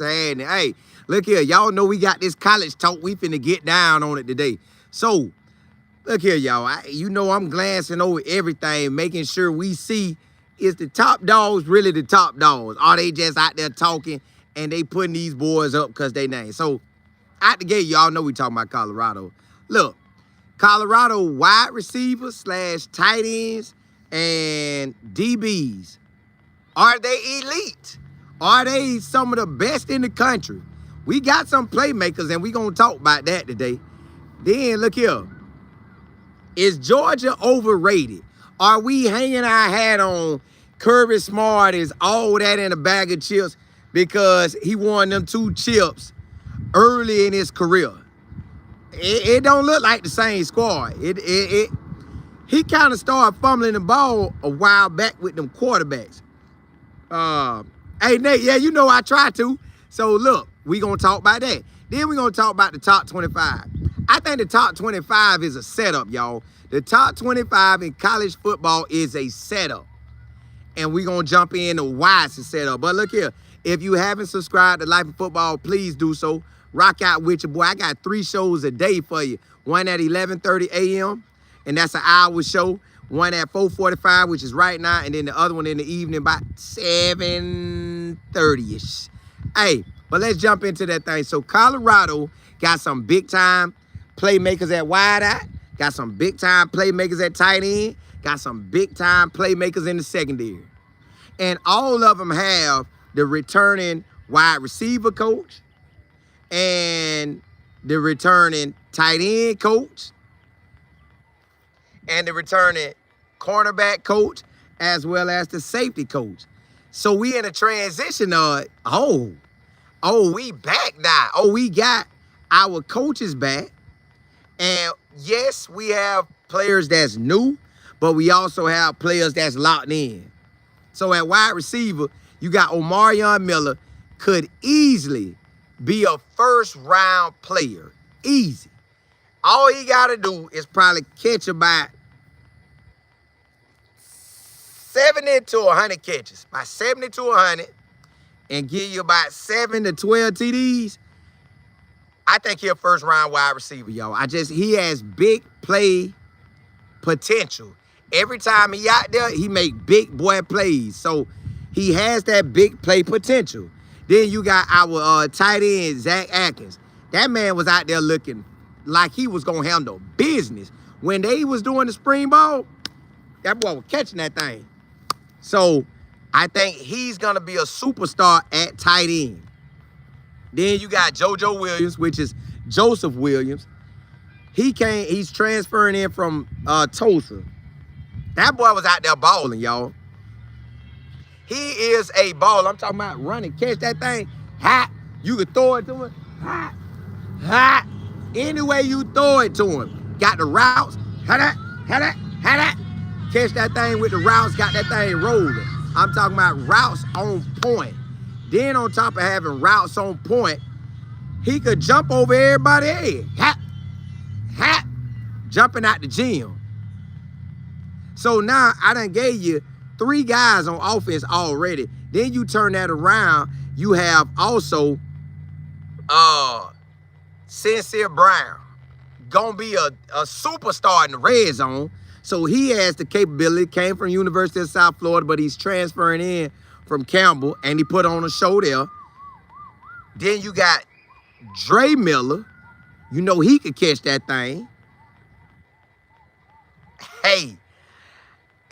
saying, hey, look here. Y'all know we got this college talk. We finna get down on it today. So, look here, y'all. You know I'm glancing over everything, making sure we see, is the top dogs really the top dogs? Are they just out there talking and they putting these boys up because they name? So, out the gate, y'all know we talking about Colorado. Look, Colorado wide receivers / tight ends and DBs. Are they elite? Are they some of the best in the country? We got some playmakers, and we going to talk about that today. Then, look here. Is Georgia overrated? Are we hanging our hat on Kirby Smart is all that in a bag of chips because he won them 2 chips early in his career? It don't look like the same squad. He kind of started fumbling the ball a while back with them quarterbacks. Hey, Nate, yeah, you know I try to. So, look, we going to talk about that. Then we going to talk about the top 25. I think the top 25 is a setup, y'all. The top 25 in college football is a setup. And we going to jump into why it's a setup. But look here, if you haven't subscribed to Life of Football, please do so. Rock out with your boy. I got 3 shows a day for you. One at 11:30 a.m., and that's an hour show. One at 4:45, which is right now, and then the other one in the evening about 7:30-ish. Hey, but let's jump into that thing. So Colorado got some big-time playmakers at wideout, got some big-time playmakers at tight end, got some big-time playmakers in the secondary. And all of them have the returning wide receiver coach and the returning tight end coach and the returning cornerback coach as well as the safety coach. So we in a transition of, we back now. We got our coaches back. And yes, we have players that's new, but we also have players that's locked in. So at wide receiver, you got Omarion Miller, could easily be a first-round player. Easy. All he got to do is probably catch about 70 to 100 catches. By 70 to 100 and give you about 7 to 12 TDs. I think he's a first-round wide receiver, y'all. He has big play potential. Every time he out there, he make big boy plays. So he has that big play potential. Then you got our tight end, Zach Atkins. That man was out there looking like he was going to handle business. When they was doing the spring ball, that boy was catching that thing. So I think he's going to be a superstar at tight end. Then you got JoJo Williams, which is Joseph Williams. He's transferring in from Tulsa. That boy was out there balling, y'all. He is a baller. I'm talking about running, catch that thing. Hot. You can throw it to him. Hot. Hot. Any way you throw it to him. Got the routes. Catch that thing with the routes. Got that thing rolling. I'm talking about routes on point. Then on top of having routes on point, he could jump over everybody's head. Hop, jumping out the gym. So now I done gave you 3 guys on offense already. Then you turn that around, you have also Sincere Brown. Gonna be a superstar in the red zone. So he has the capability, came from University of South Florida, but he's transferring in from Campbell, and he put on a show there. Then you got Dre Miller. You know he could catch that thing. Hey,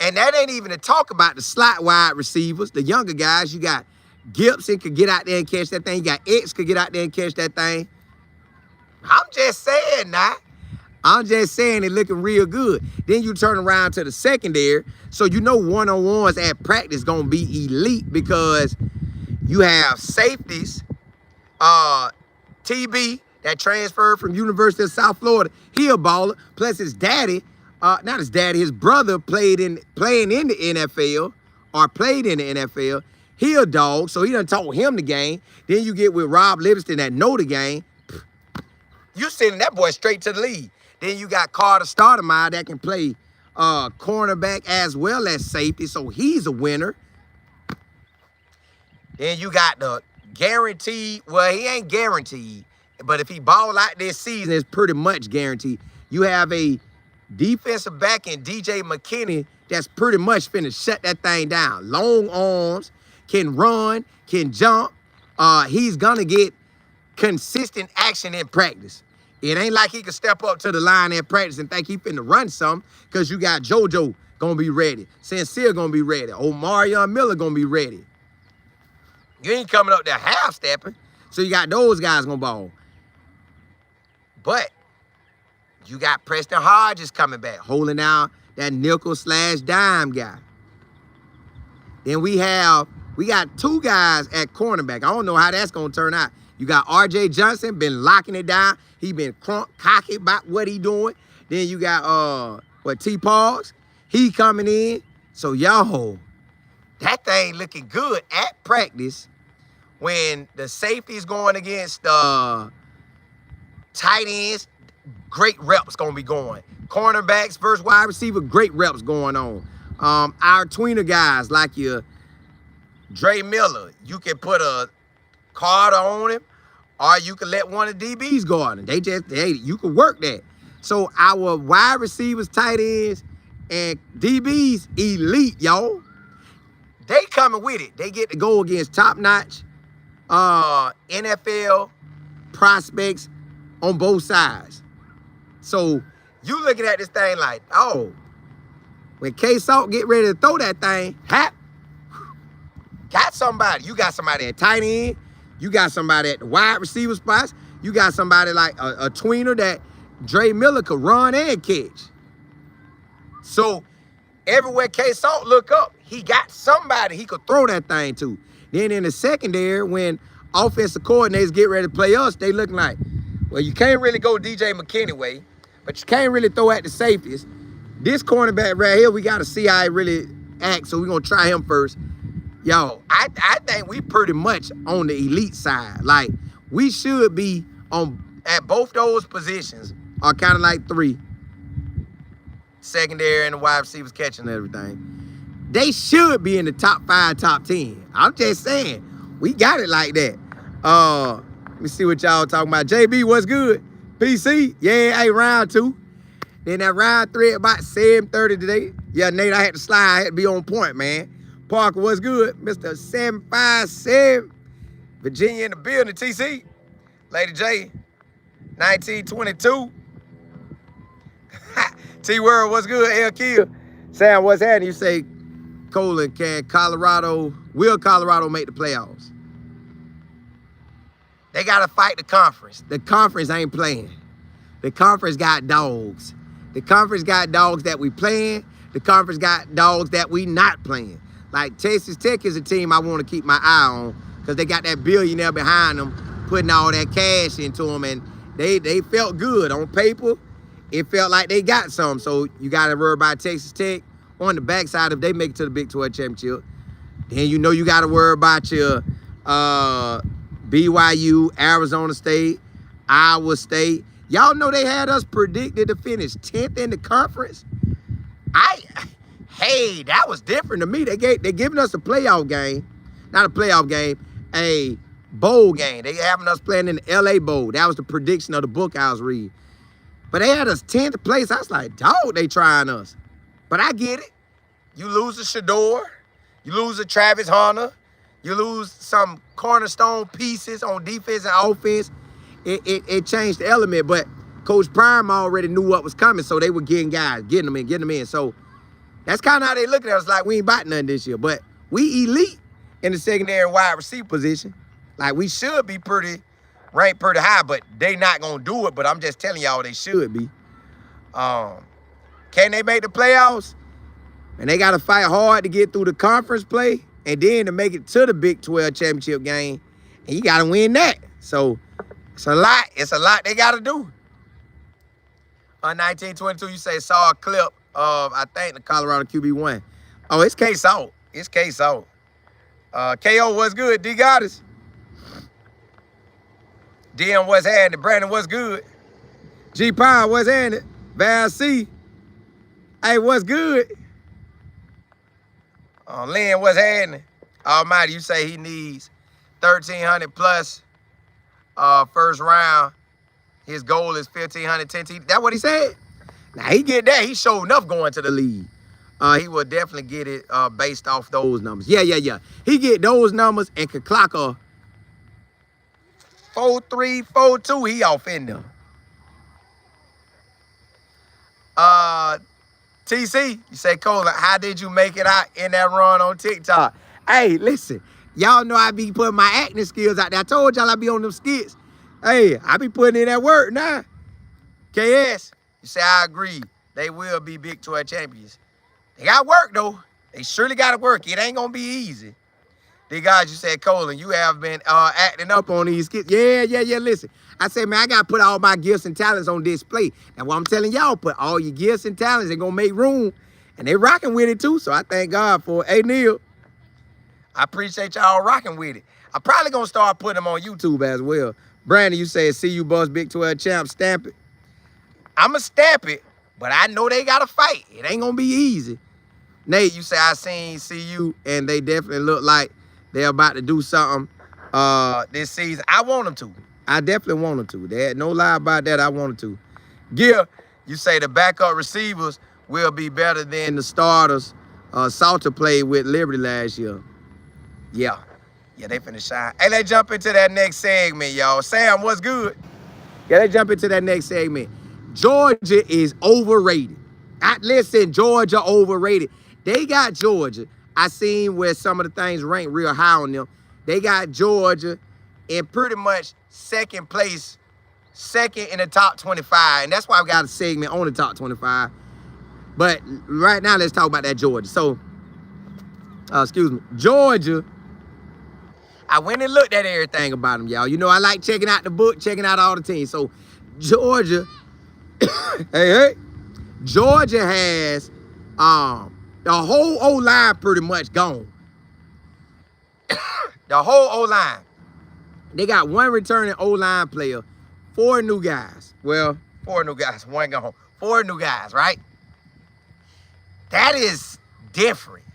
and that ain't even to talk about the slot wide receivers, the younger guys. You got Gibson could get out there and catch that thing. You got X could get out there and catch that thing. I'm just saying now. I'm just saying it looking real good. Then you turn around to the secondary. So you know one-on-ones at practice going to be elite because you have safeties. TB that transferred from University of South Florida. He a baller. Plus his daddy, not his daddy, his brother playing in the NFL or played in the NFL. He a dog, so he done taught him the game. Then you get with Rob Livingston that know the game. You sending that boy straight to the league. Then you got Carter Stoudemire that can play cornerback as well as safety, so he's a winner. Then you got the guaranteed. Well, he ain't guaranteed, but if he ball out this season, it's pretty much guaranteed. You have a defensive back in DJ McKinney that's pretty much finna shut that thing down. Long arms, can run, can jump. He's gonna get consistent action in practice. It ain't like he can step up to the line in practice and think he finna run something, because you got JoJo gonna be ready. Sincere gonna be ready. Omarion Miller gonna be ready. You ain't coming up there half-stepping. So you got those guys gonna ball. But you got Preston Hodges coming back, holding down that nickel/dime guy. Then we got two guys at cornerback. I don't know how that's gonna turn out. You got RJ Johnson, been locking it down. He been cocky about what he doing. Then you got T-Pogs. He coming in. So y'all, that thing looking good at practice when the safety's going against tight ends. Great reps gonna be going. Cornerbacks versus wide receiver, great reps going on. Our tweener guys like your Dre Miller, you can put a Carter on him, or you can let one of the DBs go on him. You can work that. So our wide receivers, tight ends, and DBs, elite, y'all. They coming with it. They get to go against top-notch NFL prospects on both sides. So you looking at this thing like, oh, when K-Salt get ready to throw that thing, got somebody. You got somebody at tight end. You got somebody at the wide receiver spots. You got somebody like a tweener that Dre Miller could run and catch. So everywhere K-Salt look up, he got somebody he could throw that thing to. Then in the secondary, when offensive coordinators get ready to play us, they looking like, well, you can't really go DJ McKinney way, but you can't really throw at the safeties. This cornerback right here, we got to see how he really acts, so we're going to try him first. Yo, I think we pretty much on the elite side. Like, we should be at both those positions, are kind of like three. Secondary and the wide receivers catching everything. They should be in the top 5, top 10. I'm just saying, we got it like that. Let me see what y'all talking about. JB, what's good? PC, yeah, hey, round 2. Then that round 3 about 7:30 today. Yeah, Nate, I had to slide. I had to be on point, man. Parker, what's good? Mr. 757. Virginia in the building, TC. Lady J, 1922. T-World, what's good? L Kill. Sam, what's happening? You say, Colin, will Colorado make the playoffs? They got to fight the conference. The conference ain't playing. The conference got dogs. The conference got dogs that we playing. The conference got dogs that we not playing. Like Texas Tech is a team I want to keep my eye on because they got that billionaire behind them putting all that cash into them, and they felt good on paper. It felt like they got some. So you got to worry about Texas Tech on the backside if they make it to the Big 12 championship. Then you know you got to worry about your BYU, Arizona State, Iowa State. Y'all know they had us predicted to finish 10th in the conference. Hey, that was different to me. They giving us a playoff game, not a playoff game, a bowl game. They having us playing in the LA Bowl. That was the prediction of the book I was reading. But they had us 10th place. I was like, dog, they trying us. But I get it. You lose a Shador. You lose a Travis Hunter. You lose some cornerstone pieces on defense and offense. It changed the element. But Coach Prime already knew what was coming, so they were getting guys, getting them in. So that's kind of how they look at us, like we ain't bought nothing this year. But we elite in the secondary wide receiver position. Like, we should be ranked pretty high, but they not going to do it. But I'm just telling y'all they should be. Can they make the playoffs? And they got to fight hard to get through the conference play and then to make it to the Big 12 championship game. And you got to win that. So it's a lot. It's a lot they got to do. On 1922, you say saw a clip of, I think, the Colorado QB1. Oh, it's K-Salt. It's K-Salt. KO, what's good? D Goddess. Deion, what's happening? Brandon, what's good? G Power, what's happening? Val C. Hey, what's good? Lynn, what's happening? Almighty, you say he needs 1,300 plus first round. His goal is 1,500, 10. That's what he said? Now, he get that. He showed enough going to the league. He will definitely get it based off those numbers. Yeah. He get those numbers and could clock a 4.3, 4.2. He off in there. TC, you say, Colin, how did you make it out in that run on TikTok? Hey, listen, y'all know I be putting my acting skills out there. I told y'all I be on them skits. Hey, I be putting in that work now. KS, you say, I agree. They will be Big 12 champions. They got work, though. They surely got to work. It ain't going to be easy. The guys, you said, Colin, you have been acting up on these skits. Yeah. Listen, I say, man, I got to put all my gifts and talents on display. And what I'm telling y'all, put all your gifts and talents. They're going to make room. And they rocking with it, too. So I thank God for it. Hey, Neil, I appreciate y'all rocking with it. I'm probably going to start putting them on YouTube as well. Brandon, you say, see you, Buzz, Big 12 champ, stamp it. I'm going to stamp it, but I know they got to fight. It ain't going to be easy. Nate, you say, I seen CU, and they definitely look like they're about to do something this season. I want them to. I definitely want them to. There no lie about that. I want them to. Gear, you say the backup receivers will be better than the starters. Salter played with Liberty last year. Yeah, they finna shine. Hey, let's jump into that next segment, y'all. Sam, what's good? Yeah, let's jump into that next segment. Georgia is overrated. Listen, Georgia overrated. They got Georgia. I seen where some of the things ranked real high on them. They got Georgia in pretty much second place, second in the top 25. And that's why we got a segment on the top 25. But right now, let's talk about that Georgia. So, excuse me, Georgia, I went and looked at everything about them, y'all. You know, I like checking out the book, checking out all the teams. So, Georgia, hey, Georgia has the whole O-line pretty much gone. The whole O-line. They got one returning O-line player, 4 new guys. Well, 4 new guys, one gone. 4 new guys, right? That is different.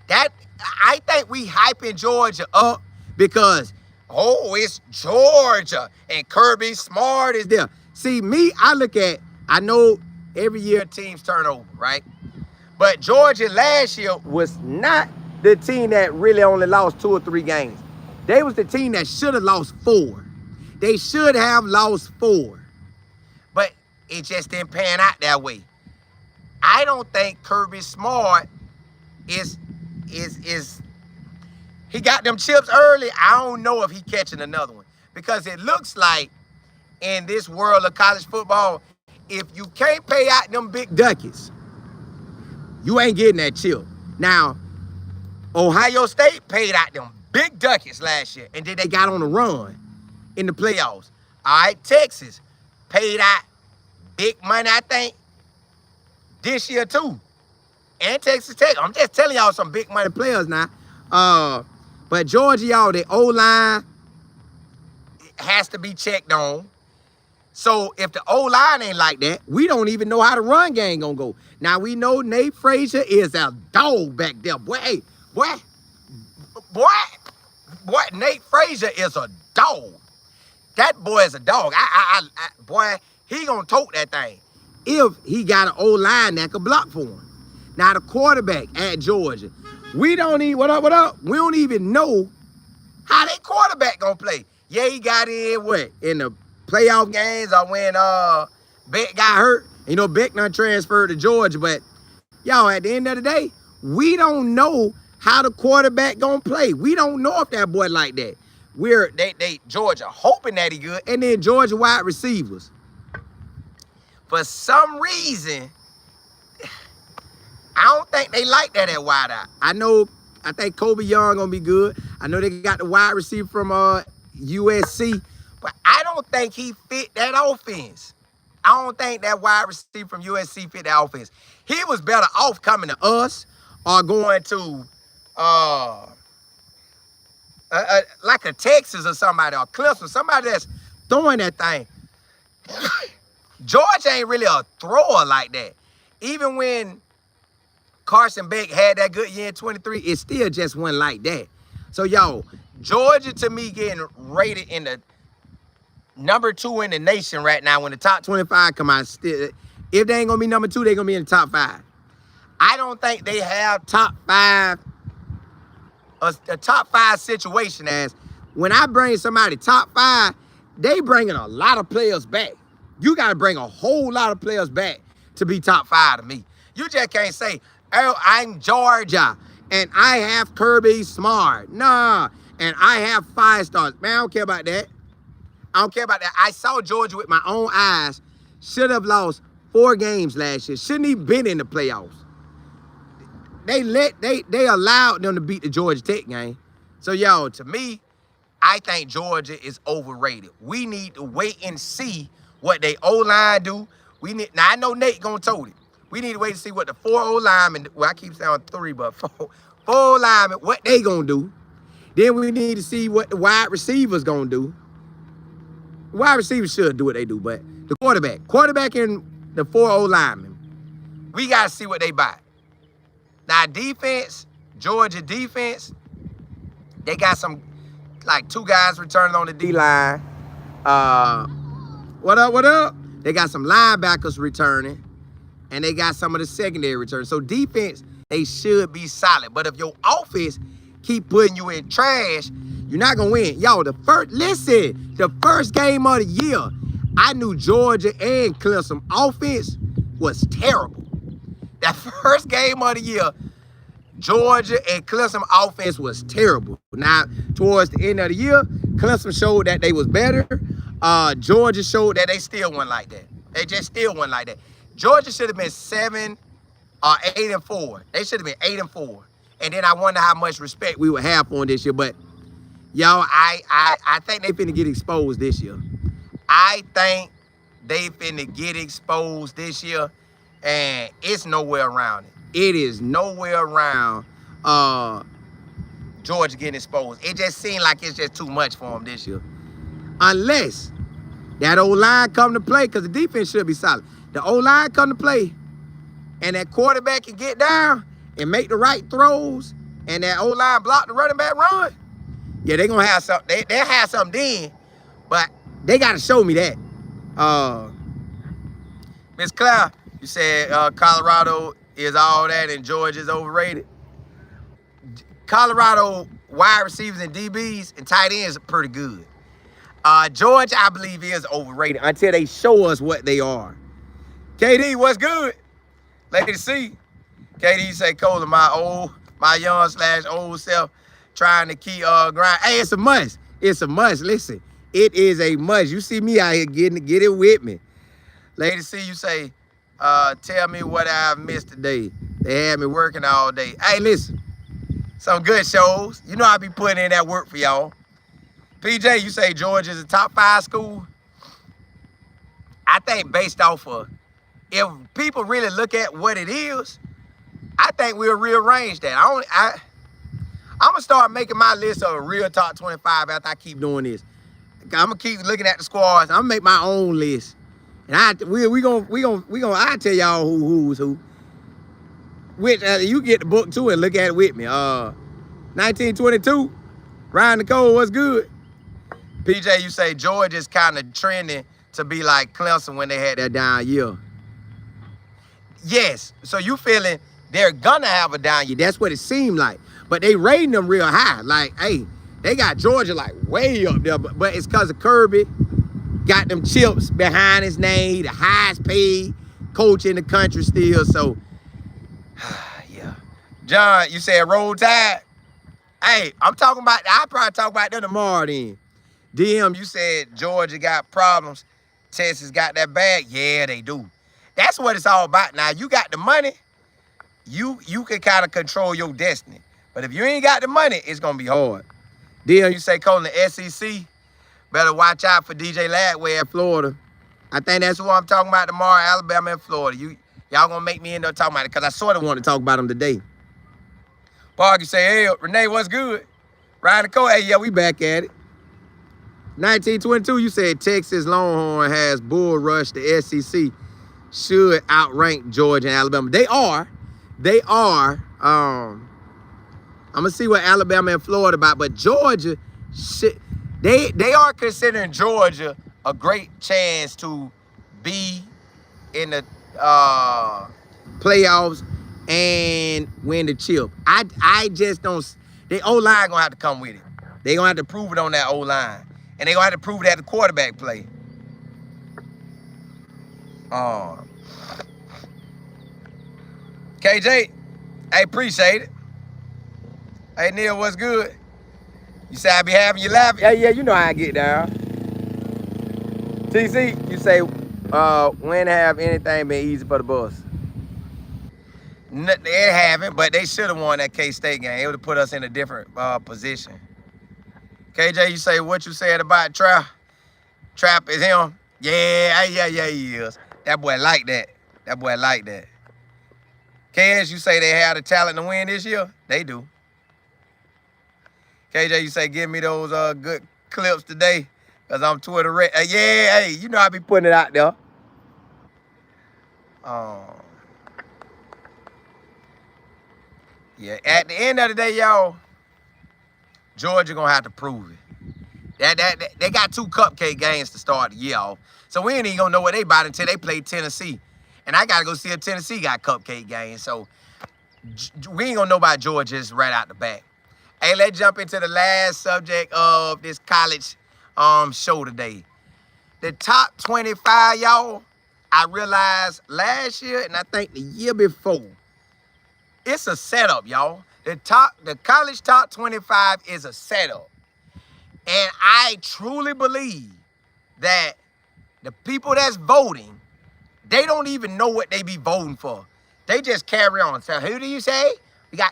I think we hyping Georgia up because, oh, it's Georgia and Kirby Smart is there. See, me, I know every year teams turn over, right? But Georgia last year was not the team that really only lost 2 or 3 games. They was the team that should have lost 4. They should have lost 4. But it just didn't pan out that way. I don't think Kirby Smart is he got them chips early. I don't know if he catching another one. Because it looks like in this world of college football, if you can't pay out them big ducats, you ain't getting that chip. Now, Ohio State paid out them big ducats last year, and then they got on a run in the playoffs. All right, Texas paid out big money, I think, this year too. And Texas Tech. I'm just telling y'all some big money players now. But Georgia, y'all, the O-line has to be checked on. So if the O-line ain't like that, we don't even know how the run game gonna go. Now we know Nate Frazier is a dog back there. Boy, Nate Frazier is a dog. That boy is a dog. Boy, he gonna tote that thing if he got an O-line that could block for him. Now the quarterback at Georgia, we don't even, what up? We don't even know how that quarterback gonna play. Yeah, he got in the playoff games or when Beck got hurt. You know, Beck done transferred to Georgia, but y'all, at the end of the day, we don't know how the quarterback gonna play. We don't know if that boy like that. Georgia hoping that he good, and then Georgia wide receivers. For some reason, I don't think they like that at wide out. I think Kobe Young gonna be good. I know they got the wide receiver from USC, but I don't think he fit that offense. I don't think that wide receiver from USC fit that offense. He was better off coming to us or going to like a Texas or somebody, or Clemson, somebody that's throwing that thing. Georgia ain't really a thrower like that. Even when Carson Beck had that good year in 23, it still just wasn't like that. So, y'all, Georgia, to me, getting rated in the number 2 in the nation right now. When the top 25 come out, still, if they ain't gonna be number 2, they gonna be in the top 5. I don't think they have top 5, a top 5 situation as when I bring somebody top 5, they bringing a lot of players back. You gotta bring a whole lot of players back to be top 5 to me. You just can't say, oh, I'm Georgia and I have Kirby Smart. Nah, and I have 5 stars. Man, I don't care about that. I don't care about that. I saw Georgia with my own eyes. Should have lost 4 games last year. Shouldn't even been in the playoffs. They allowed them to beat the Georgia Tech game. So, yo, to me, I think Georgia is overrated. We need to wait and see what they O-line do. Now, I know Nate gonna told it. We need to wait to see what the 4 O-linemen, well, I keep saying 3, but 4 O-linemen, what they gonna do. Then we need to see what the wide receivers gonna do. The wide receivers should do what they do, but the quarterback and the 4 O-linemen, we gotta see what they buy. Now, defense, Georgia defense, they got some, like 2 guys returning on the D-line. What up? They got some linebackers returning, and they got some of the secondary returns. So defense, they should be solid. But if your offense keep putting you in trash, you're not gonna win. Yo, the first game of the year, I knew Georgia and Clemson offense was terrible. That first game of the year, Georgia and Clemson offense was terrible. Now, towards the end of the year, Clemson showed that they was better. Georgia showed that they still weren't like that. They just still weren't like that. Georgia should have been 7 or 8-4. They should have been 8-4. And then I wonder how much respect we would have for them this year. But, yo, I think they finna get exposed this year. I think they finna get exposed this year, and it's nowhere around it. It is nowhere around Georgia getting exposed. It just seems like it's just too much for them this year. Unless that O-line come to play, because the defense should be solid. The O-line come to play, and that quarterback can get down and make the right throws, and that O-line block the running back run. Yeah, they're going to have something. They'll have something then, but they got to show me that. Miss Claire, you said Colorado is all that and Georgia is overrated. Colorado wide receivers and DBs and tight ends are pretty good. Georgia, I believe, is overrated until they show us what they are. KD, what's good? Lady C. KD say, Colin, my young/old self trying to keep grind. Hey, it's a must. It's a must. Listen, it is a must. You see me out here get it with me. Lady C, you say, tell me what I've missed today. They had me working all day. Hey, listen, some good shows. You know I be putting in that work for y'all. PJ, you say Georgia's a top 5 school. I think based off of, if people really look at what it is, I think we'll rearrange that. I'm going to start making my list of a real top 25 after I keep doing this. I'm going to keep looking at the squads. I'm going to make my own list. And I'll tell y'all who's who. Which, you get the book too and look at it with me. 1922, Ryan Nicole, what's good? PJ, you say Georgia's kind of trending to be like Clemson when they had that down year. Yes, so you feeling they're gonna have a down year. That's what it seemed like. But they rating them real high. Like, hey, they got Georgia like way up there. But it's because of Kirby. Got them chips behind his name. The highest paid coach in the country still. So, yeah. John, you said roll tide. Hey, I'll probably talk about them tomorrow then. DM, you said Georgia got problems. Texas got that bag. Yeah, they do. That's what it's all about. Now, you got the money, you can kind of control your destiny. But if you ain't got the money, it's going to be hard. DM, you say, Colin, the SEC, better watch out for DJ Ladway at Florida. I think that's who I'm talking about tomorrow, Alabama and Florida. Y'all going to make me end up talking about it because I sort of want to talk about them today. Park, you say, hey, Renee, what's good? Ryan Nicole, hey, yeah, we back at it. 1922, you said Texas Longhorn has bull rushed the SEC. Should outrank Georgia and Alabama. They are. I'm going to see what Alabama and Florida about. But Georgia shit, they are considering Georgia a great chance to be in the playoffs and win the chip. I just don't. The O-line gonna have to come with it. They gonna have to prove it on that O-line, and they gonna have to prove it at the quarterback play. KJ, I appreciate it. Hey Neil, what's good? You say I be having you laughing? Yeah, you know how I get down. TC, you say when have anything been easy for the Bulls? They haven't, but they should have won that K-State game. It would have put us in a different position. KJ, you say what you said about Trap? Trap is him? Yeah, he is. That boy like that. That boy like that. KS, you say they have the talent to win this year? They do. KJ, you say give me those good clips today, because I'm Twitter ready. Yeah, hey, you know I be putting it out there. Yeah, at the end of the day, y'all, Georgia gonna have to prove it. They got 2 cupcake games to start the year off. So we ain't even gonna know what they about until they play Tennessee. And I gotta go see if Tennessee got cupcake games. So we ain't gonna know about Georgia just right out the back. Hey, let's jump into the last subject of this college show today. The top 25, y'all, I realized last year and I think the year before, it's a setup, y'all. The college top 25 is a setup. And I truly believe that the people that's voting, they don't even know what they be voting for. They just carry on. So who do you say?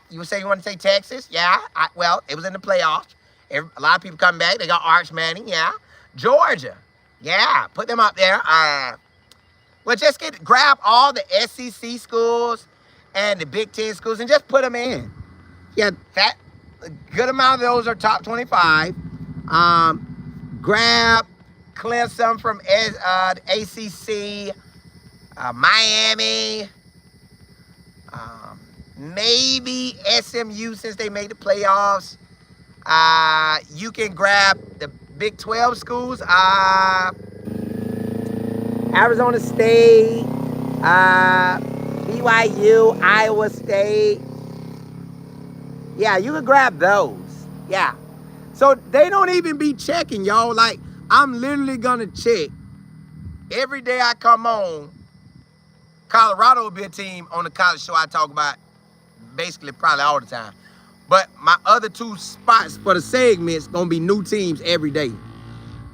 You say you want to say Texas? Yeah. Well, it was in the playoffs. A lot of people come back. They got Arch Manning. Yeah. Georgia. Yeah. Put them up there. Well, just grab all the SEC schools and the Big Ten schools and just put them in. Yeah, a good amount of those are top 25. Clear some from the ACC, Miami, maybe SMU since they made the playoffs. You can grab the Big 12 schools, Arizona State, BYU, Iowa State. Yeah, you can grab those. Yeah. So they don't even be checking, y'all. Like, I'm literally going to check. Every day I come on, Colorado will be a team on the college show I talk about basically probably all the time. But my other 2 spots for the segments going to be new teams every day.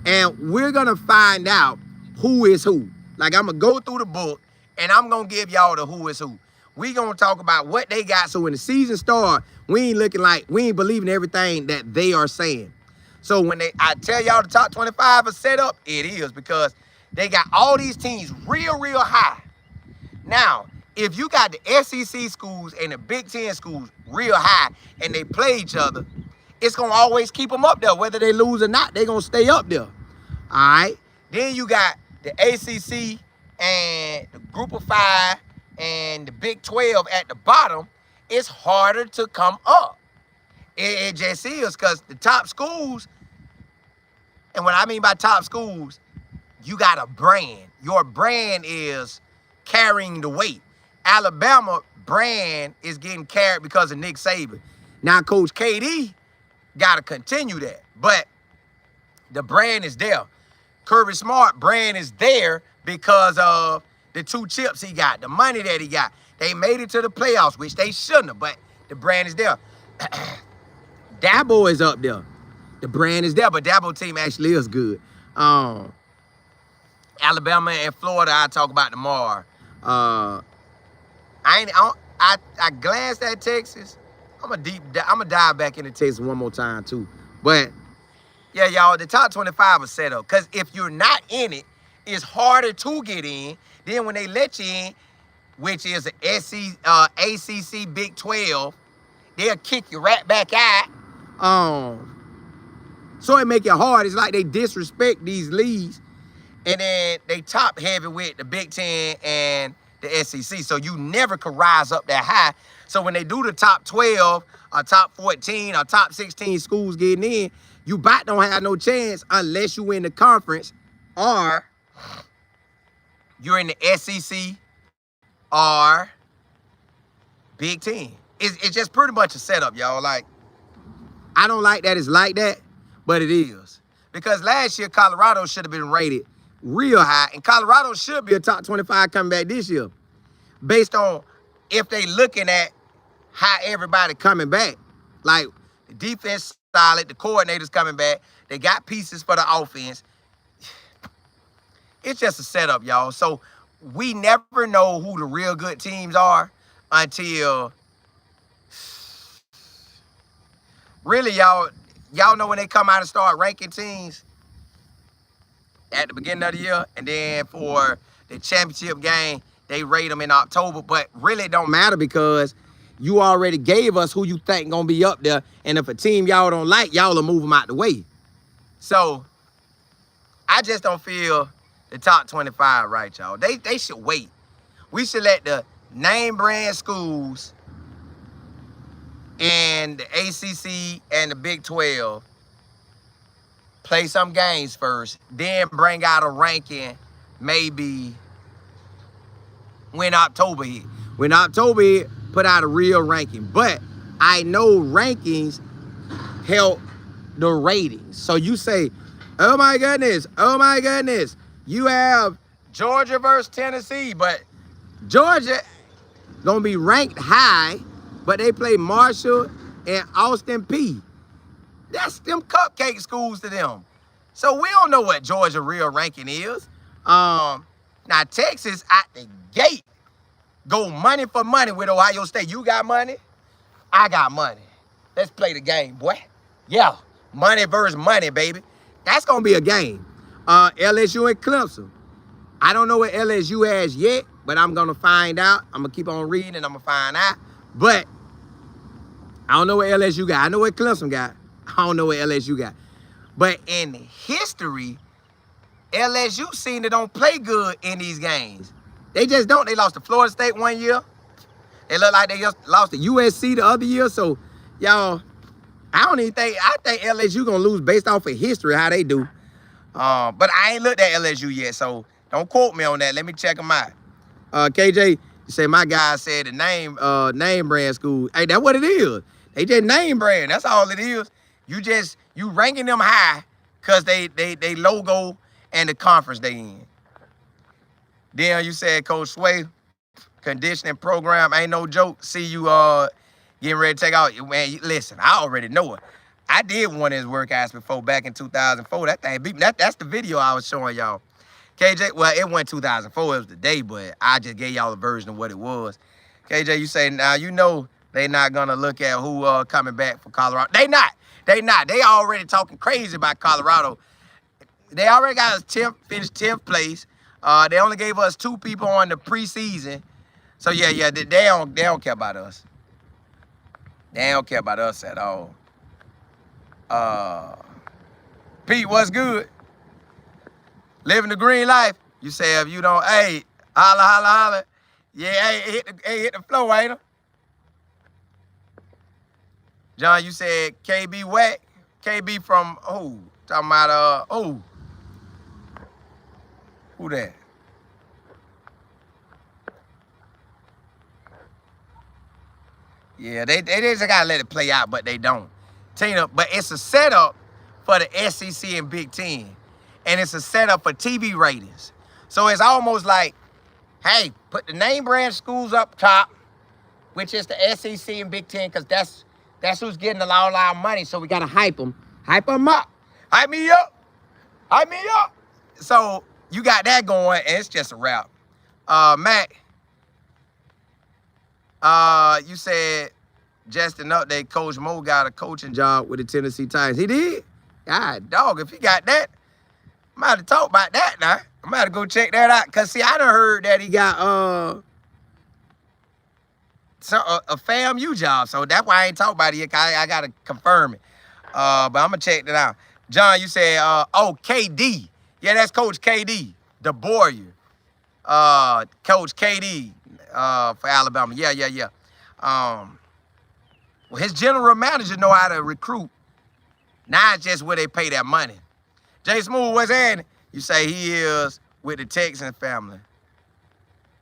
And we're going to find out who is who. Like, I'm going to go through the book, and I'm going to give y'all the who is who. We going to talk about what they got. So when the season starts, we ain't believing everything that they are saying. So when I tell y'all the top 25 are set up, it is because they got all these teams real high. Now, if you got the SEC schools and the Big Ten schools real high and they play each other, it's going to always keep them up there. Whether they lose or not, they're going to stay up there. All right? Then you got the ACC and the Group of 5 and the Big 12 at the bottom. It's harder to come up. It just is because the top schools, and what I mean by top schools, you got a brand. Your brand is carrying the weight. Alabama brand is getting carried because of Nick Saban. Now, Coach KD got to continue that, but the brand is there. Kirby Smart brand is there because of the 2 chips he got, the money that he got. They made it to the playoffs, which they shouldn't have, but the brand is there. Dabo is up there. The brand is there, but Dabo team actually is good. Alabama and Florida, I'll talk about tomorrow. I glanced at Texas. I'm gonna dive back into Texas one more time too. But yeah, y'all, the top 25 are set up. Because if you're not in it, it's harder to get in. Then when they let you in, which is the ACC Big 12, they'll kick you right back out. So it make it hard. It's like they disrespect these leagues. And then they top heavy with the Big 10 and the SEC. So you never could rise up that high. So when they do the top 12 or top 14 or top 16 schools getting in, You about don't have no chance unless you in the conference or you're in the SEC or Big Ten. It's just pretty much a setup, y'all. Like, I don't like that it's like that, but it is. Because last year, Colorado should have been rated real high, and Colorado should be a top 25 coming back this year, based on if they looking at how everybody coming back. Like, the defense solid, the coordinators coming back, they got pieces for the offense. It's just a setup, y'all. So we never know who the real good teams are until really, y'all know when they come out and start ranking teams at the beginning of the year, and then for the championship game, they rate them in October. But really, it don't matter because you already gave us who you think gonna be up there, and if a team y'all don't like, y'all will move them out the way. So I just don't feel the top 25 right, y'all. They should wait. We should let the name brand schools and the ACC and the Big 12 play some games first, then bring out a ranking maybe when October hit. When October hit, put out a real ranking. But I know rankings help the ratings. So you say, oh my goodness, you have Georgia versus Tennessee, but Georgia gonna be ranked high, but they play Marshall and Austin P. That's them cupcake schools to them. So we don't know what Georgia real ranking is. Now Texas at the gate go money for money with Ohio State. You got money, I got money. Let's play the game, boy. Yeah, money versus money, baby. That's gonna be a game. LSU and Clemson. I don't know what LSU has yet, but I'm gonna find out. I'm gonna keep on reading and I'm gonna find out. But I don't know what LSU got. I know what Clemson got. I don't know what LSU got. But in history, LSU seem to don't play good in these games. They just don't. They lost to Florida State one year. They look like they just lost to USC the other year. So, y'all, I think LSU gonna lose based off of history, how they do. But I ain't looked at LSU yet, so don't quote me on that. Let me check them out. KJ, you say my guy said the name brand school. Hey, that's what it is. They just name brand. That's all it is. You ranking them high because they logo and the conference they in. Then you said Coach Sway, conditioning program ain't no joke. See you getting ready to take out. Man, listen, I already know it. I did one of his workouts before back in 2004. That thing beat me. That's the video I was showing y'all. KJ, well, it wasn't 2004. It was the day, but I just gave y'all a version of what it was. KJ, you say, now you know they not going to look at who coming back for Colorado. They not. They already talking crazy about Colorado. They already got us finished 10th place. They only gave us 2 people on the preseason. So, yeah, they don't care about us. They don't care about us at all. Pete, what's good? Living the green life. You say if you don't, hey, holla. Yeah, hey, hit the flow, ain't it? John, you said KB whack. KB from who? Talking about who that? Yeah, they just gotta let it play out, but they don't. Tina, but it's a setup for the SEC and Big Ten. And it's a setup for TV ratings. So it's almost like, hey, put the name brand schools up top, which is the SEC and Big Ten, because that's who's getting a lot of our money. So we got to hype them. Hype them up. Hype me up. Hype me up. So you got that going, and it's just a wrap. Matt, you said just an update, Coach Mo got a coaching job with the Tennessee Titans. He did? God, dog, if he got that, I'm about to talk about that now. I'm about to go check that out. Because, see, I done heard that he got a FAMU job. So that's why I ain't talking about it yet. I got to confirm it. But I'm going to check that out. John, you said, KD. Yeah, that's Coach KD, the Warrior. Coach KD for Alabama. Yeah. Well, his general manager know how to recruit. Now it's just where they pay their money. Jay Smooth, what's happening? You say he is with the Texans family.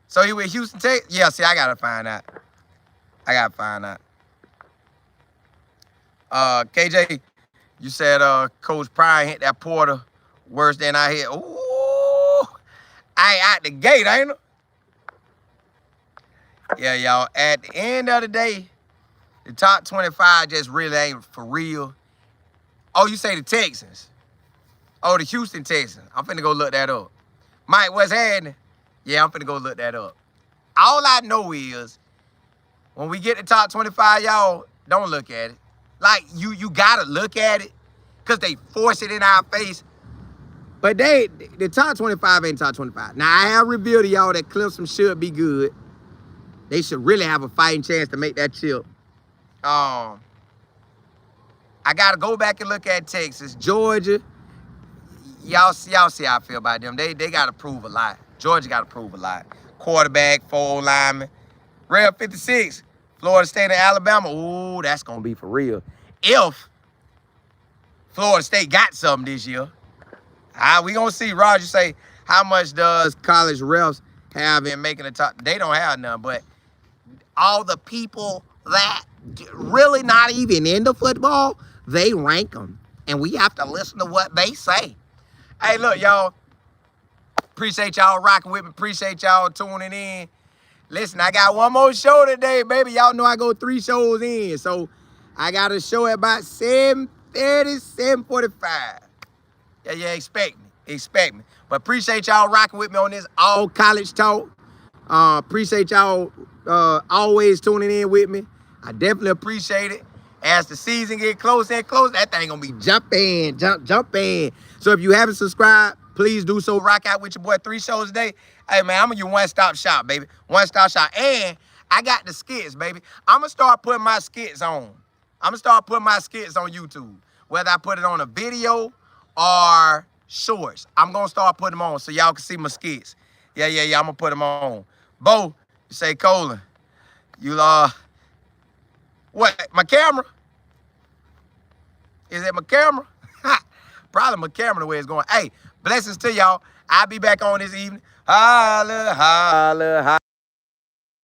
So he with Houston Texans? Yeah, see, I gotta find out. KJ, you said Coach Pryor hit that Porter worse than I hit. Ooh, I ain't out the gate, ain't it? Yeah, y'all. At the end of the day, the top 25 just really ain't for real. Oh, you say the Texans. Oh, the Houston Texans. I'm finna go look that up. Mike, what's happening? Yeah, I'm finna go look that up. All I know is, when we get the top 25, y'all, don't look at it. Like, you gotta look at it, because they force it in our face. But the top 25 ain't top 25. Now, I have revealed to y'all that Clemson should be good. They should really have a fighting chance to make that chip. I gotta go back and look at Texas. Georgia, y'all see how I feel about them. They gotta prove a lot. Georgia gotta prove a lot. Quarterback, 4 linemen. Real 56, Florida State and Alabama. Ooh, that's gonna be for real. If Florida State got something this year. We gonna see. Roger say, how much does college refs have in making the top? They don't have none, but all the people that really not even into football, they rank them. And we have to listen to what they say. Hey, look, y'all. Appreciate y'all rocking with me. Appreciate y'all tuning in. Listen, I got one more show today, baby. Y'all know I go 3 shows in. So I got a show at about 7:30, 7:45. Yeah, expect me. But appreciate y'all rocking with me on this all college talk. Appreciate y'all always tuning in with me. I definitely appreciate it. As the season get closer and closer, that thing gonna be jumping. So if you haven't subscribed, please do so. Rock out with your boy 3 shows a day. Hey, man, I'm gonna your one-stop shop, baby. One-stop shop. And I got the skits, baby. I'm gonna start putting my skits on. YouTube. Whether I put it on a video or shorts, I'm gonna start putting them on so y'all can see my skits. Yeah, I'm gonna put them on. Bo, you say, Colin, you what, my camera? Is it my camera? Probably my camera the way it's going. Hey, blessings to y'all. I'll be back on this evening. Holla, holla, holla.